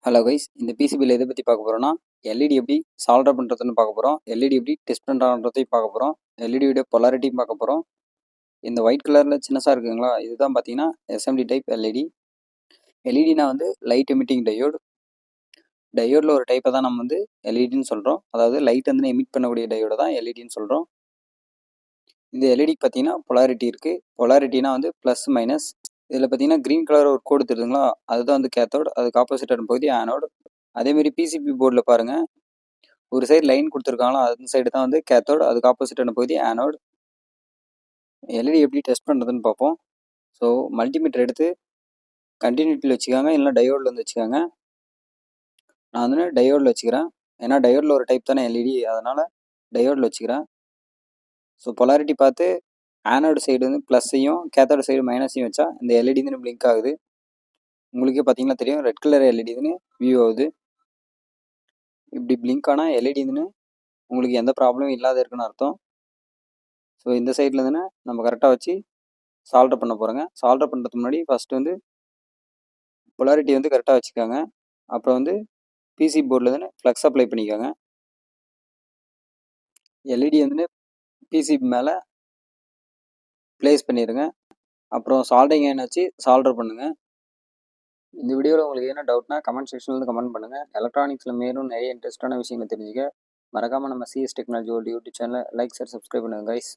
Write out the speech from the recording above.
Hello guys, இந்த பிசிபியில் எதை பற்றி பார்க்க போகிறோம்னா எல்இடி எப்படி சால்டர் பண்ணுறதுன்னு பார்க்க போகிறோம். எல்இடி எப்படி டெஸ்ட் பண்ணுறதையும் பார்க்க போகிறோம். எல்இடியோட பொலாரிட்டியும் பார்க்க போகிறோம். இந்த ஒயிட் கலரில் சின்னசாக இருக்குங்களா, இதுதான் பார்த்தீங்கன்னா எஸ்எம்டி டைப் எல்இடி. எல்இடினா வந்து லைட் எமிட்டிங் டயோடு. டயோடில் ஒரு டைப்பை தான் நம்ம வந்து எல்இடின்னு சொல்கிறோம். அதாவது லைட் வந்து எமிட் பண்ணக்கூடிய டயோடு தான் எல்இடின்னு சொல்கிறோம். இந்த எல்இடிக்கு பார்த்தீங்கன்னா பொலாரிட்டி இருக்குது. பொலாரிட்டினா வந்து ப்ளஸ் மைனஸ். இதில் பார்த்தீங்கன்னா க்ரீன் கலர் ஒரு கோடு தெரியுதுங்களா, அதுதான் வந்து கேத்தோடு, அதுக்கு ஆப்போசிட்டான பகுதி ஆனோடு. அதேமாரி பிசிபி போர்டில் பாருங்கள், ஒரு சைடு லைன் கொடுத்துருக்காங்களா, அந்த சைடு தான் வந்து கேத்தோடு, அதுக்கு ஆப்போசிட்டான பகுதி ஆனோடு. எல்இடி எப்படி டெஸ்ட் பண்ணுறதுன்னு பார்ப்போம். ஸோ மல்டிமீட்டர் எடுத்து கண்டினியூட்டியில் வச்சுக்காங்க, இல்லைனா டயோடில் வந்து வச்சுக்காங்க. நான் வந்து டயோடில் வச்சுக்கிறேன், ஏன்னா டயோடில் ஒரு டைப் தானே எல்இடி, அதனால் டயோடில் வச்சுக்கிறேன். ஸோ பொலாரிட்டி பார்த்து ஆனோடு சைடு வந்து ப்ளஸ்ஸையும் கேத்தோட சைடு மைனஸையும் வச்சா இந்த எல்இடி வந்து பிளிங்க் ஆகுது. உங்களுக்கே பார்த்தீங்கன்னா தெரியும், ரெட் கலர் எல்இடின்னு வியூ ஆகுது. இப்படி பிளிங்க் ஆனால் எல்இடின்னு உங்களுக்கு எந்த ப்ராப்ளமும் இல்லாத இருக்குன்னு அர்த்தம். ஸோ இந்த சைடில் தானே நம்ம கரெக்டாக வச்சு சால்டர் பண்ண போகிறோங்க. சால்டர் பண்ணுறதுக்கு முன்னாடி ஃபஸ்ட்டு வந்து பொலாரிட்டி வந்து கரெக்டாக வச்சுக்கோங்க. அப்புறம் வந்து பிசி போர்டில் தானே ஃப்ளக்ஸ் அப்ளை பண்ணிக்கோங்க. எல்இடி வந்து பிசிபி மேலே ப்ளேஸ் பண்ணிடுங்க. அப்புறம் சால்டரிங் அயர்ன் வச்சு சால்டர் பண்ணுங்கள். இந்த வீடியோவில் உங்களுக்கு என்ன டவுட்னா கமெண்ட் செக்ஷனில் வந்து கமெண்ட் பண்ணுங்கள். எலக்ட்ரானிக்ஸில் மேலும் நிறைய இன்ட்ரெஸ்டான விஷயங்களை தெரிஞ்சுக்க மறக்காமல் நம்ம சிஎஸ் டெக்னாலஜி யூடியூப் சேனலை லைக், ஷேர், சப்ஸ்கிரைப் பண்ணுங்கள் கைஸ்.